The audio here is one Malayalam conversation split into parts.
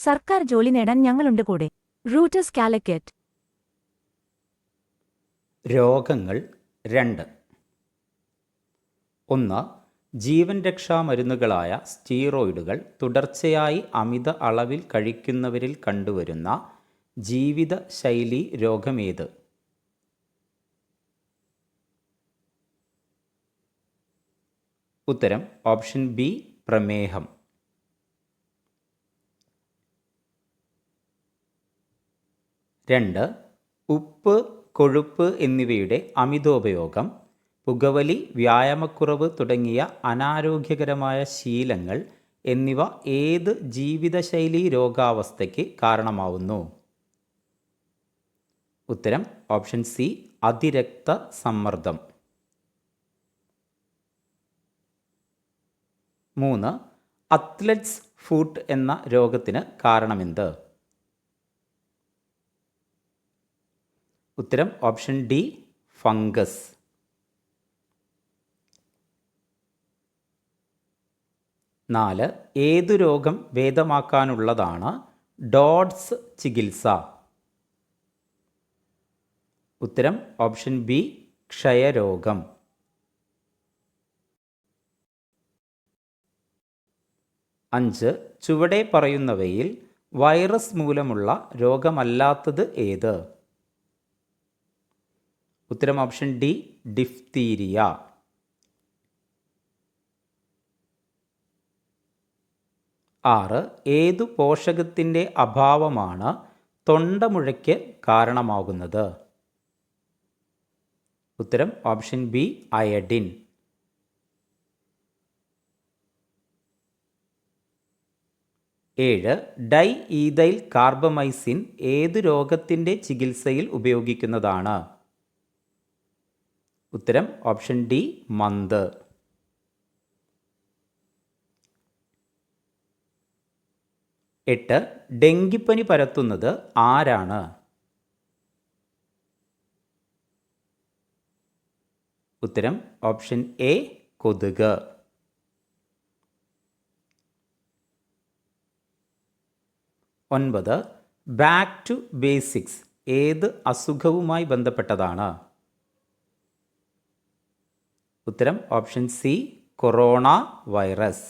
സർക്കാർ ജോലി നേടാൻ ഞങ്ങളുണ്ട് കൂടെ. റൂട്ടസ് കാലിക്കറ്റ്. രോഗങ്ങൾ 2. 1. ജീവൻ രക്ഷാ മരുന്നുകളായ സ്റ്റീറോയിഡുകൾ തുടർച്ചയായി അമിത അളവിൽ കഴിക്കുന്നവരിൽ കണ്ടുവരുന്ന ജീവിതശൈലീ രോഗമേത്? ഉത്തരം ഓപ്ഷൻ ബി, പ്രമേഹം. 2. ഉപ്പ്, കൊഴുപ്പ് എന്നിവയുടെ അമിതോപയോഗം, പുകവലി, വ്യായാമക്കുറവ് തുടങ്ങിയ അനാരോഗ്യകരമായ ശീലങ്ങൾ എന്നിവ ഏത് ജീവിതശൈലീ രോഗാവസ്ഥയ്ക്ക് കാരണമാവുന്നു? ഉത്തരം ഓപ്ഷൻ സി, അതിരക്തസമ്മർദ്ദം. 3. അത്ലറ്റ്സ് ഫുട്ട് എന്ന രോഗത്തിന് കാരണമെന്ത്? ഉത്തരം ഓപ്ഷൻ ഡി, ഫംഗസ്. 4. ഏതു രോഗം ഭേദമാക്കാനുള്ളതാണ് ഡോഡ്സ് ചികിത്സ? ഉത്തരം ഓപ്ഷൻ ബി, ക്ഷയരോഗം. 5. ചുവടെ പറയുന്നവയിൽ വൈറസ് മൂലമുള്ള രോഗമല്ലാത്തത് ഏത്? ഉത്തരം ഓപ്ഷൻ ഡി, ഡിഫ്തീരിയ. 6. ഏതു പോഷകത്തിൻ്റെ അഭാവമാണ് തൊണ്ടമുഴയ്ക്ക് കാരണമാകുന്നത്? ഉത്തരം option B, iodine. 7. Diethylcarbamazine ഏതു രോഗത്തിൻ്റെ ചികിത്സയിൽ ഉപയോഗിക്കുന്നതാണ്? ഉത്തരം ഓപ്ഷൻ ഡി, മന്ത്. 8. ഡെങ്കിപ്പനി പരത്തുന്നത് ആരാണ്? ഉത്തരം ഓപ്ഷൻ എ, കൊതുക്. 9. ബാക്ക് ടു ബേസിക്സ് ഏത് അസുഖവുമായി ബന്ധപ്പെട്ടതാണ്? ഉത്തരം option C, corona virus.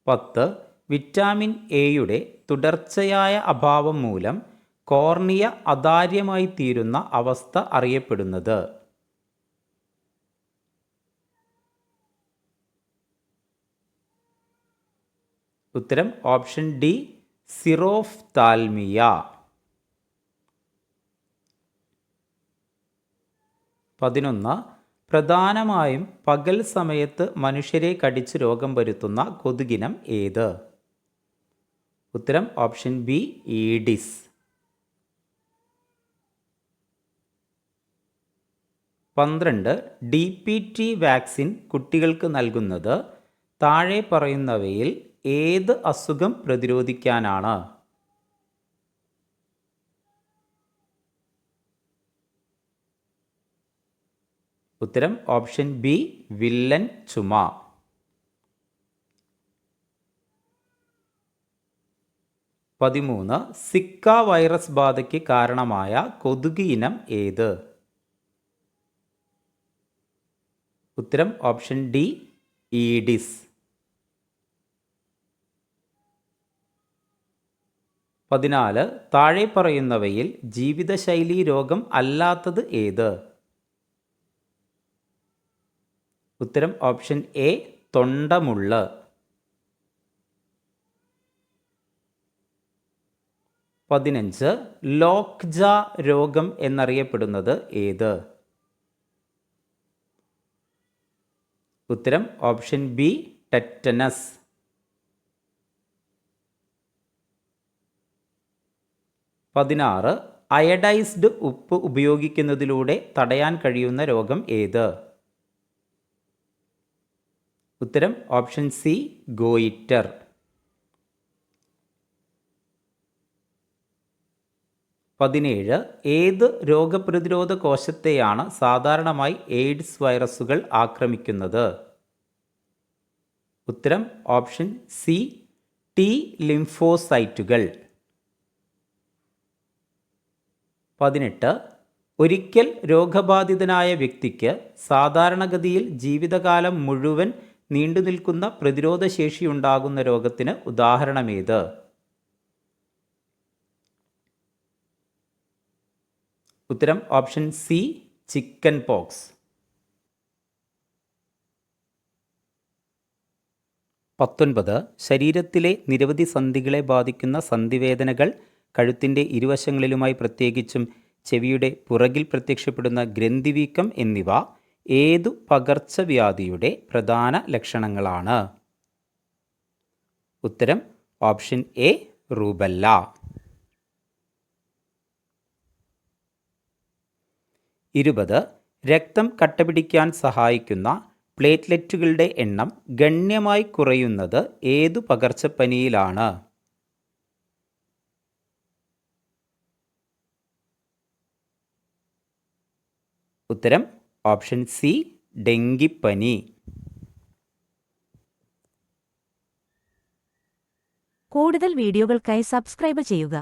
10. Vitamin എയുടെ തുടർച്ചയായ അഭാവം മൂലം കോർണിയ അതാര്യമായി തീരുന്ന അവസ്ഥ അറിയപ്പെടുന്നത്? ഉത്തരം ഓപ്ഷൻ ഡി, സിറോഫ്താൽമിയ. 11. പ്രധാനമായും പകൽ സമയത്ത് മനുഷ്യരെ കടിച്ച് രോഗം വരുത്തുന്ന കൊതുകിനം ഏത്? ഉത്തരം option B, Aedes. 12. DPT vaccine കുട്ടികൾക്ക് നൽകുന്നത് താഴെ പറയുന്നവയിൽ ഏത് അസുഖം പ്രതിരോധിക്കാനാണ്? ഉത്തരം ഓപ്ഷൻ ബി, വില്ലൻ ചുമ. 13. സിക്ക വൈറസ് ബാധയ്ക്ക് കാരണമായ കൊതുക് ഇനം ഏത്? ഉത്തരം ഓപ്ഷൻ ഡി, ഈഡിസ്. 14. താഴെ പറയുന്നവയിൽ ജീവിതശൈലീ രോഗം അല്ലാത്തത് ഏത്? ഉത്തരം ഓപ്ഷൻ എ, തൊണ്ടമുള്ള്. 15. ലോക്ജ രോഗം എന്നറിയപ്പെടുന്നത് ഏത്? ഉത്തരം ഓപ്ഷൻ ബി, ടെറ്റനസ്. 16. അയഡൈസ്ഡ് ഉപ്പ് ഉപയോഗിക്കുന്നതിലൂടെ തടയാൻ കഴിയുന്ന രോഗം ഏത്? ഉത്തരം ഓപ്ഷൻ സി, ഗോയിറ്റർ. 17. ഏത് രോഗപ്രതിരോധ കോശത്തെയാണ് സാധാരണയായി എയ്ഡ്സ് വൈറസുകൾ ആക്രമിക്കുന്നത്? ഉത്തരം ഓപ്ഷൻ സി ടി ലിംഫോസൈറ്റുകൾ. 18 ഒരിക്കൽ രോഗബാധിതനായ വ്യക്തിക്ക് സാധാരണഗതിയിൽ ജീവിതകാലം മുഴുവൻ നീണ്ടുനിൽക്കുന്ന പ്രതിരോധശേഷിയുണ്ടാകുന്ന രോഗത്തിന് ഉദാഹരണമേത്? ഉത്തരം ഓപ്ഷൻ സി ചിക്കൻ പോക്സ്. 19 ശരീരത്തിലെ നിരവധി സന്ധികളെ ബാധിക്കുന്ന സന്ധിവേദനകൾ, കഴുത്തിൻ്റെ ഇരുവശങ്ങളിലുമായി പ്രത്യേകിച്ചും ചെവിയുടെ പുറകിൽ പ്രത്യക്ഷപ്പെടുന്ന ഗ്രന്ഥിവീക്കം എന്നിവ ഏതു പകർച്ചവ്യാധിയുടെ പ്രധാന ലക്ഷണങ്ങളാണ്? ഉത്തരം ഓപ്ഷൻ എ റൂബല്ല. 20 രക്തം കട്ടപിടിക്കാൻ സഹായിക്കുന്ന പ്ലേറ്റ്ലെറ്റുകളുടെ എണ്ണം ഗണ്യമായി കുറയുന്നത് ഏതു പകർച്ചപ്പനിയിലാണ്? ഉത്തരം ഓപ്ഷൻ സി ഡെങ്കിപ്പനി. കൂടുതൽ വീഡിയോകൾക്കായി സബ്സ്ക്രൈബ് ചെയ്യുക.